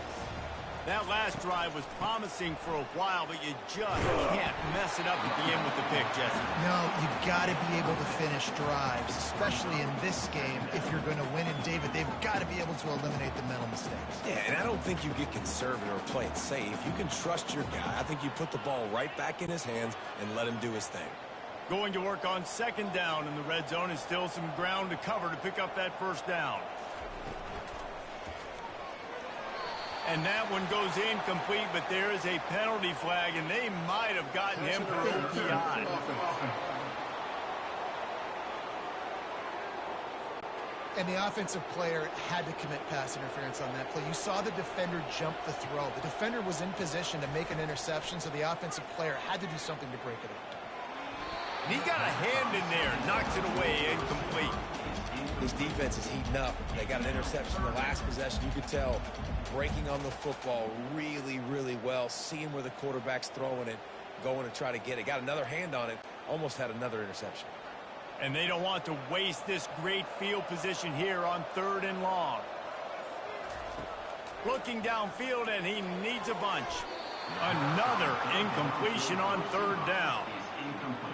That last drive was promising for a while, but you just can't mess it up at the end with the pick, Jesse. No, you've got to be able to finish drives, especially in this game. If you're going to win it, David, they've got to be able to eliminate the mental mistakes. Yeah, and I don't think you get conservative or play it safe. You can trust your guy. I think you put the ball right back in his hands and let him do his thing. Going to work on second down in the red zone, and still some ground to cover to pick up that first down. And that one goes incomplete, but there is a penalty flag, and they might have gotten him for OPI. And the offensive player had to commit pass interference on that play. You saw the defender jump the throw. The defender was in position to make an interception, so the offensive player had to do something to break it up. And he got a hand in there, knocks it away, incomplete. His defense is heating up. They got an interception the last possession. You could tell breaking on the football really, really well, seeing where the quarterback's throwing it, going to try to get it. Got another hand on it, almost had another interception. And they don't want to waste this great field position here on 3rd and long. Looking downfield, and he needs a bunch. Another incompletion on 3rd down.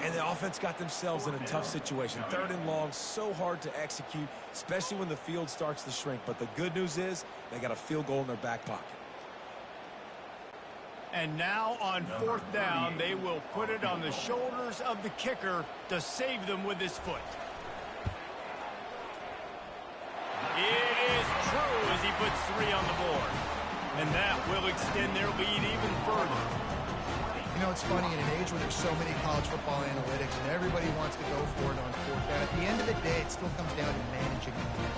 And the offense got themselves in a tough situation. 3rd and long, so hard to execute, especially when the field starts to shrink. But the good news is they got a field goal in their back pocket. And now on 4th down, they will put it on the shoulders of the kicker to save them with his foot. It is true as he puts 3 on the board. And that will extend their lead even further. You know, it's funny, in an age where there's so many college football analytics and everybody wants to go for it on 4th down, at the end of the day, it still comes down to managing the game.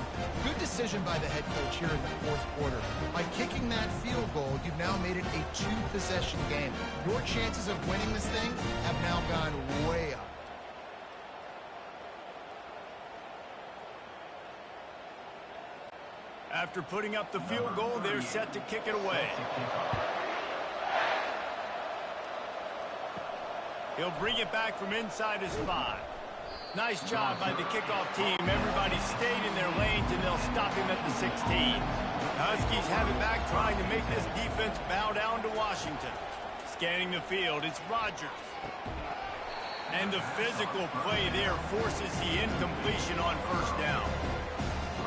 Good decision by the head coach here in the 4th quarter. By kicking that field goal, you've now made it a 2-possession game. Your chances of winning this thing have now gone way up. After putting up the field goal, they're set to kick it away. He'll bring it back from inside his 5. Nice job by the kickoff team. Everybody stayed in their lanes, and they'll stop him at the 16. The Huskies have it back, trying to make this defense bow down to Washington. Scanning the field, it's Rodgers. And the physical play there forces the incompletion on 1st down.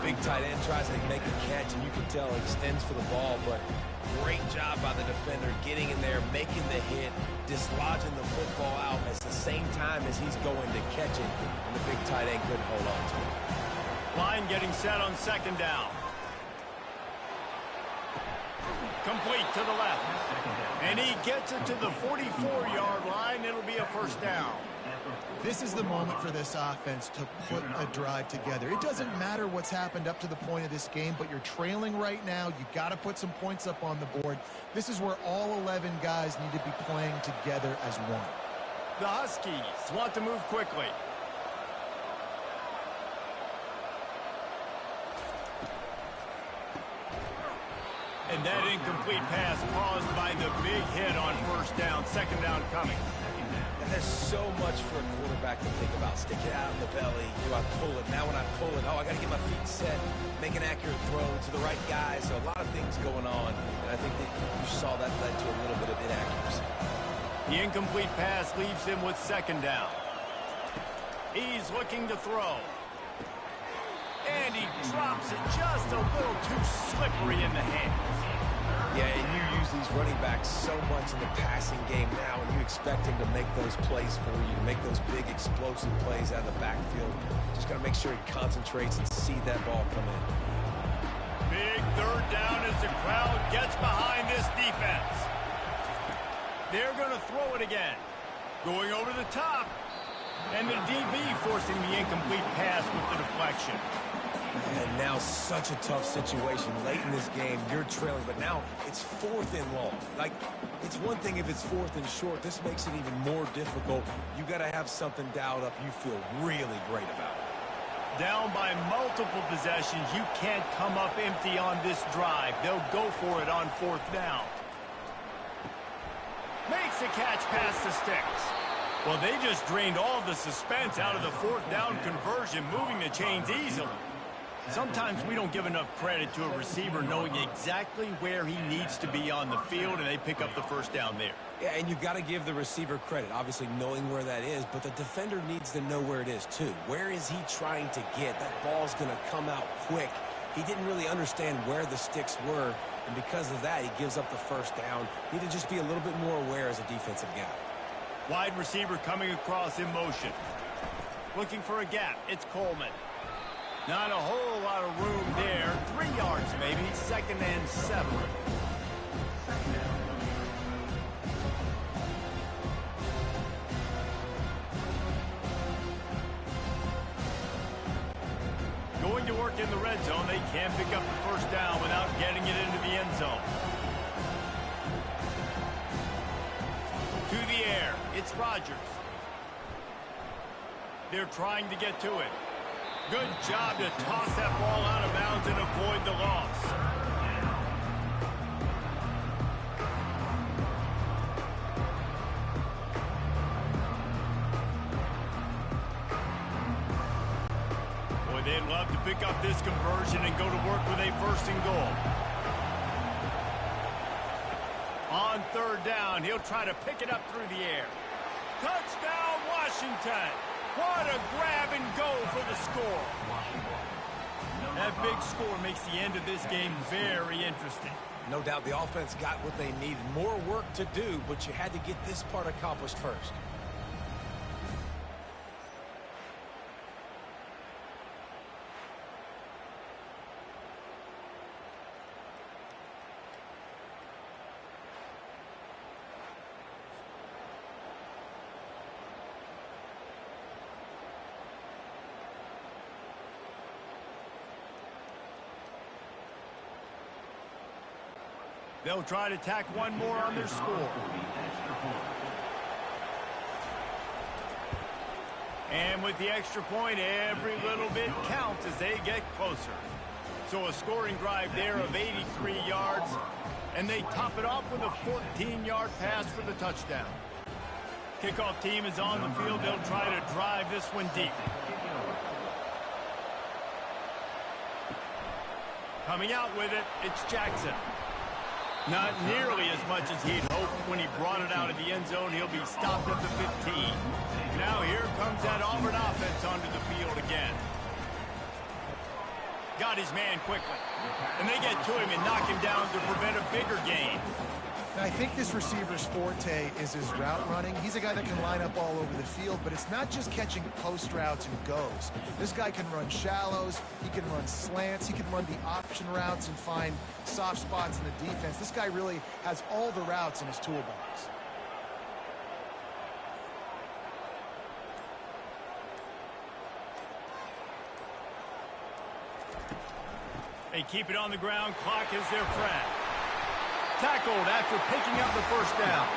Big tight end tries to make a catch, and you can tell he extends for the ball, but great job by the defender getting in there, making the hit, dislodging the football out at the same time as he's going to catch it, and the big tight end couldn't hold on to it. Line getting set on 2nd down. Complete to the left. And he gets it to the 44-yard line. It'll be a 1st down. This is the moment for this offense to put a drive together. It doesn't matter what's happened up to the point of this game, but you're trailing right now. You got to put some points up on the board. This is where all 11 guys need to be playing together as one. The Huskies want to move quickly. And that incomplete pass caused by the big hit on 1st down. 2nd down coming. And there's so much for a quarterback to think about. Stick it out in the belly. Do I pull it? Now when I pull it, I got to get my feet set, make an accurate throw to the right guy. So a lot of things going on. And I think that you saw that led to a little bit of inaccuracy. The incomplete pass leaves him with 2nd down. He's looking to throw. And he drops it just a little too slippery in the hands. Yeah, and you use these running backs so much in the passing game now, and you expect him to make those plays for you, to make those big explosive plays out of the backfield. Just got to make sure he concentrates and see that ball come in. Big 3rd down as the crowd gets behind this defense. They're going to throw it again. Going over the top. And the DB forcing the incomplete pass with the deflection. And now such a tough situation late in this game. You're trailing, but now it's 4th and long. Like, it's one thing if it's 4th and short. This makes it even more difficult. You got to have something dialed up you feel really great about. Down by multiple possessions, you can't come up empty on this drive. They'll go for it on 4th down. Makes a catch past the sticks. Well, they just drained all the suspense out of the 4th down conversion, moving the chains easily. Sometimes we don't give enough credit to a receiver knowing exactly where he needs to be on the field, and they pick up the 1st down there. Yeah, and you've got to give the receiver credit, obviously knowing where that is, but the defender needs to know where it is too. Where is he trying to get? That ball's going to come out quick. He didn't really understand where the sticks were, and because of that, he gives up the 1st down. Need to just be a little bit more aware as a defensive guy. Wide receiver coming across in motion. Looking for a gap. It's Coleman. Not a whole lot of room there. 3 yards maybe. 2nd and 7. Going to work in the red zone. They can't pick up the 1st down without getting it into the end zone. To the air. It's Rodgers. They're trying to get to it. Good job to toss that ball out of bounds and avoid the loss. Boy, they'd love to pick up this conversion and go to work with a 1st and goal. On 3rd down, he'll try to pick it up through the air. Touchdown, Washington! What a grab and go for the score. That big score makes the end of this game very interesting. No doubt the offense got what they needed. More work to do, but you had to get this part accomplished first. They'll try to tack one more on their score. And with the extra point, every little bit counts as they get closer. So a scoring drive there of 83 yards, and they top it off with a 14-yard pass for the touchdown. Kickoff team is on the field. They'll try to drive this one deep. Coming out with it, it's Jackson. Not nearly as much as he'd hoped when he brought it out of the end zone. He'll be stopped at the 15. Now here comes that Auburn offense onto the field again. Got his man quickly. And they get to him and knock him down to prevent a bigger gain. Now, I think this receiver's forte is his route running. He's a guy that can line up all over the field, but it's not just catching post routes and goes. This guy can run shallows, he can run slants, he can run the option routes and find soft spots in the defense. This guy really has all the routes in his toolbox. They keep it on the ground. Clock is their friend. Tackled after picking up the 1st down.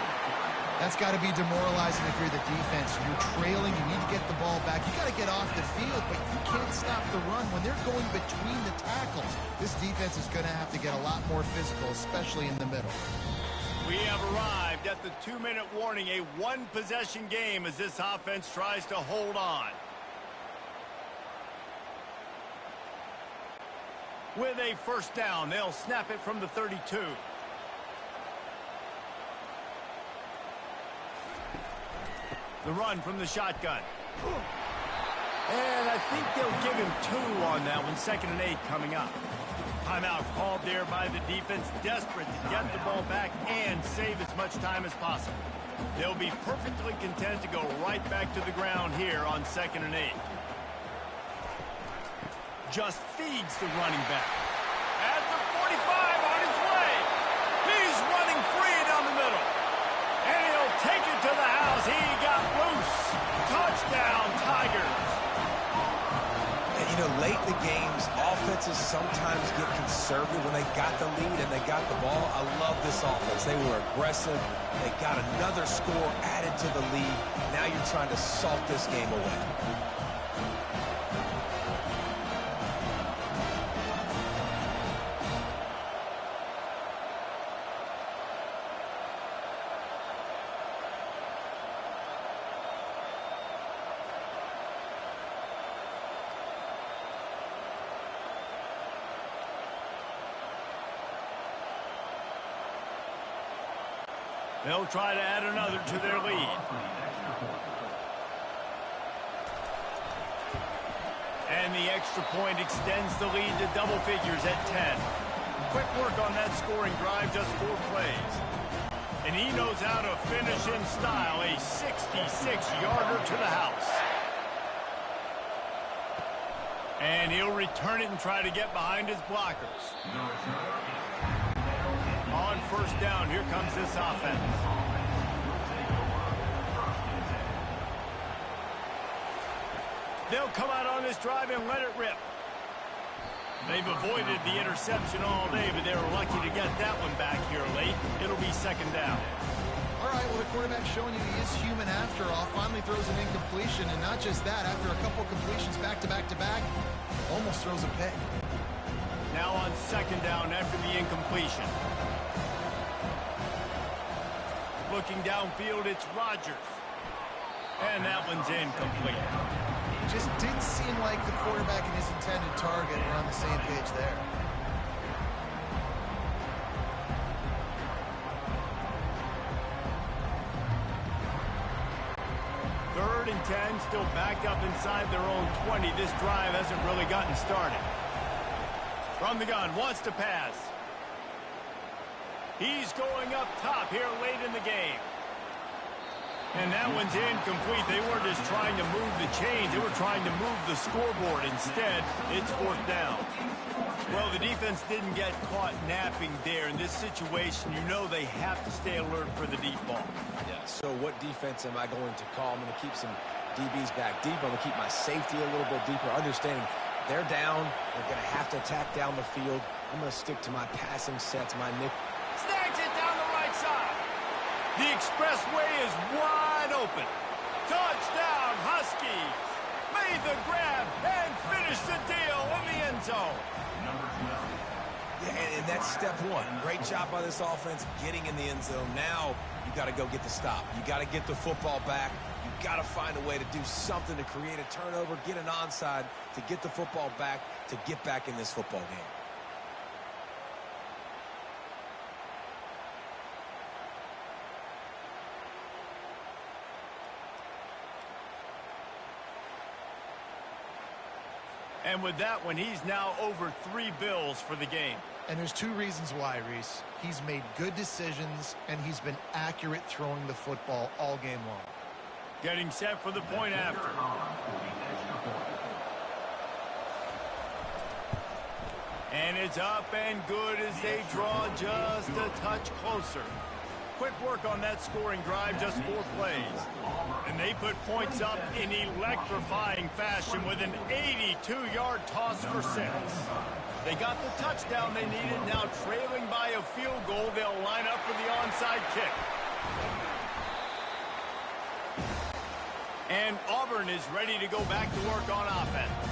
That's got to be demoralizing if you're the defense. You're trailing, you need to get the ball back. You got to get off the field, but you can't stop the run. When they're going between the tackles, this defense is going to have to get a lot more physical, especially in the middle. We have arrived at the 2-minute warning, a one-possession game as this offense tries to hold on. With a 1st down, they'll snap it from the 32. The run from the shotgun. And I think they'll give him 2 on that one. 2nd and 8 coming up. Timeout called there by the defense, desperate to get the ball back and save as much time as possible. They'll be perfectly content to go right back to the ground here on 2nd and 8. Just feeds the running back. At the 45 on his way. He's running free down the middle. And he'll take it to the house. He got loose. Touchdown, Tigers. And, you know, late in the games, offenses sometimes get conservative when they got the lead and they got the ball. I love this offense. They were aggressive. They got another score added to the lead. Now you're trying to salt this game away. They'll try to add another to their lead. And the extra point extends the lead to double figures at 10. Quick work on that scoring drive, just 4 plays. And he knows how to finish in style, a 66-yarder to the house. And he'll return it and try to get behind his blockers. On first down, here comes this offense. They'll come out on this drive and let it rip. They've avoided the interception all day, but they were lucky to get that one back here late. It'll be second down. All right, well, the quarterback's showing you he is human after all. Finally throws an incompletion, and not just that, after a couple completions back-to-back-to-back, almost throws a pick. Now on second down after the incompletion. Looking downfield, it's Rodgers. And that one's incomplete. Just didn't seem like the quarterback and his intended target were on the same page there. Third and 10, still backed up inside their own 20. This drive hasn't really gotten started. From the gun, wants to pass. He's going up top here late in the game. And that one's incomplete. They weren't just trying to move the chains. They were trying to move the scoreboard. Instead, it's fourth down. Well, the defense didn't get caught napping there. In this situation, you know they have to stay alert for the deep ball. Yeah, so what defense am I going to call? I'm going to keep some DBs back deep. I'm going to keep my safety a little bit deeper, understanding they're down. They're going to have to attack down the field. I'm going to stick to my passing sets, my nick. Snags it down the right side. The expressway is wide open. Touchdown, Huskies. Made the grab and finished the deal in the end zone. Yeah, and that's step one. Great job by this offense getting in the end zone. Now you got to go get the stop. You got to get the football back. You got to find a way to do something to create a turnover, get an onside, to get the football back, to get back in this football game. And with that one, he's now over 3 bills for the game. And there's 2 reasons why, Reese. He's made good decisions, and he's been accurate throwing the football all game long. Getting set for the point after. And it's up and good as they draw just a touch closer. Quick work on that scoring drive, just 4 plays. And they put points up in electrifying fashion with an 82-yard toss for 6. They got the touchdown they needed. Now trailing by a field goal, they'll line up for the onside kick. And Auburn is ready to go back to work on offense.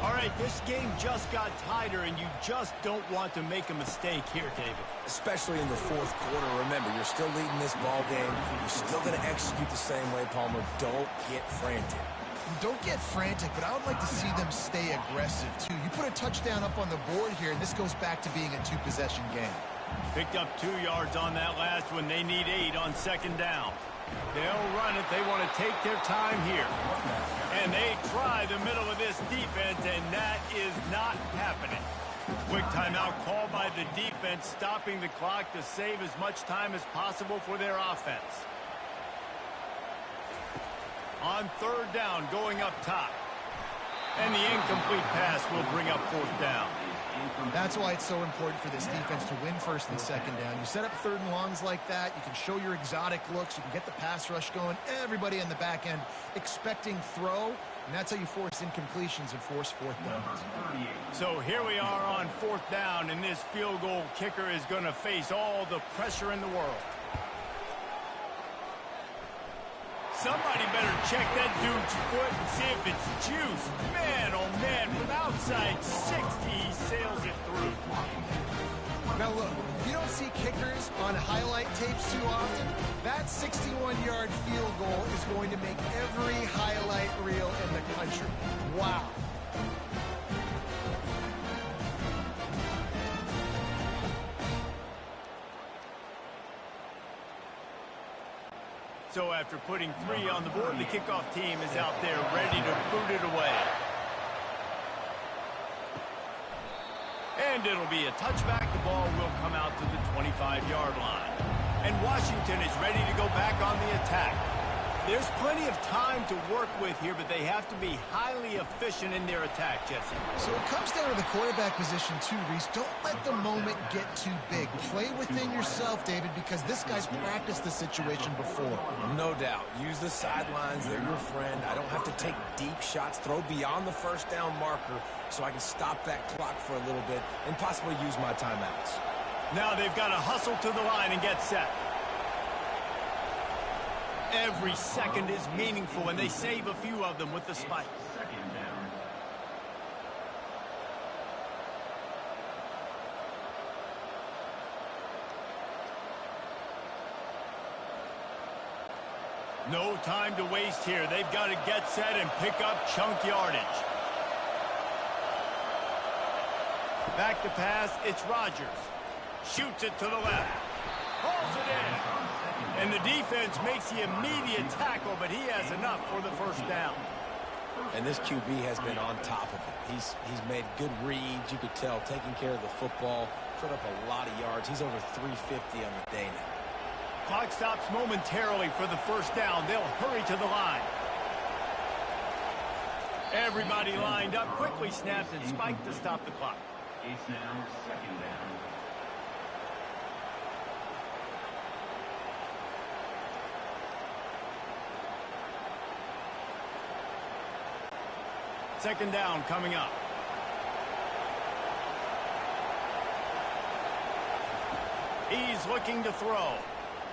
All right, this game just got tighter, and you just don't want to make a mistake here, David. Especially in the fourth quarter. Remember, you're still leading this ball game. You're still going to execute the same way, Palmer. Don't get frantic. Don't get frantic, but I would like to see them stay aggressive, too. You put a touchdown up on the board here, and this goes back to being a 2-possession game. Picked up 2 yards on that last one. They need 8 on second down. They'll run it. They want to take their time here. And they try the middle of this defense, and that is not happening. Quick timeout called by the defense, stopping the clock to save as much time as possible for their offense. On third down, going up top. And the incomplete pass will bring up fourth down. That's why it's so important for this defense to win first and second down. You set up third and longs like that, you can show your exotic looks, you can get the pass rush going, everybody on the back end expecting throw, and that's how you force incompletions and force fourth downs. So here we are on fourth down, and this field goal kicker is going to face all the pressure in the world. Somebody better check that dude's foot and see if it's juice. Man, oh man, from outside 60, he sails it through. Now look, you don't see kickers on highlight tapes too often. That 61-yard field goal is going to make every highlight reel in the country. Wow. So after putting 3 on the board, the kickoff team is out there ready to boot it away. And it'll be a touchback. The ball will come out to the 25-yard line. And Washington is ready to go back on the attack. There's plenty of time to work with here, but they have to be highly efficient in their attack, Jesse. So it comes down to the quarterback position too, Reese. Don't let the moment get too big. Play within yourself, David, because this guy's practiced the situation before. No doubt. Use the sidelines. They're your friend. I don't have to take deep shots. Throw beyond the first down marker so I can stop that clock for a little bit and possibly use my timeouts. Now they've got to hustle to the line and get set. Every second is meaningful, and they save a few of them with the spike. Second down. No time to waste here. They've got to get set and pick up chunk yardage. Back to pass, it's Rodgers. Shoots it to the left. Hauls it in. And the defense makes the immediate tackle, but he has enough for the first down. And this QB has been on top of it. He's made good reads. You could tell, taking care of the football, put up a lot of yards. He's over 350 on the day now. Clock stops momentarily for the first down. They'll hurry to the line. Everybody lined up, quickly snapped and spiked to stop the clock. It's now second down. Second down coming up. He's looking to throw.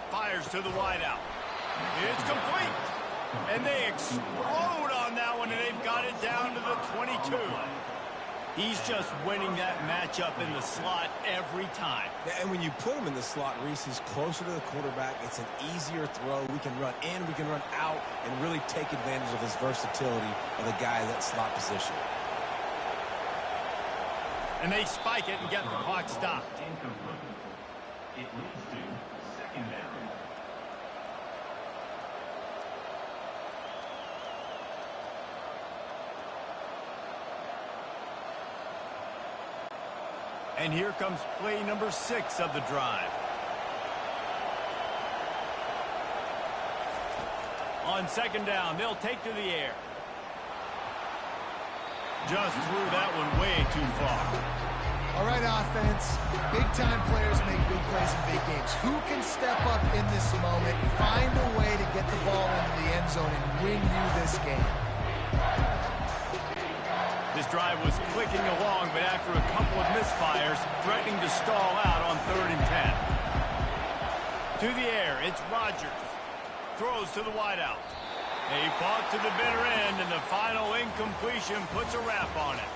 Fires to the wideout. It's complete. And they explode on that one, and they've got it down to the 22. He's just winning that matchup in the slot every time. And when you put him in the slot, Reese, he's closer to the quarterback. It's an easier throw. We can run in, we can run out, and really take advantage of his versatility of the guy in that slot position. And they spike it and get the clock stopped. Incomplete. It leads to second down. And here comes play number 6 of the drive. On second down, they'll take to the air. Just threw that one way too far. All right, offense. Big-time players make big plays in big games. Who can step up in this moment, find a way to get the ball into the end zone and win you this game? This drive was clicking along, but after a couple of misfires, threatening to stall out on 3rd and 10. To the air, it's Rodgers. Throws to the wideout. He fought to the bitter end, and the final incompletion puts a wrap on it.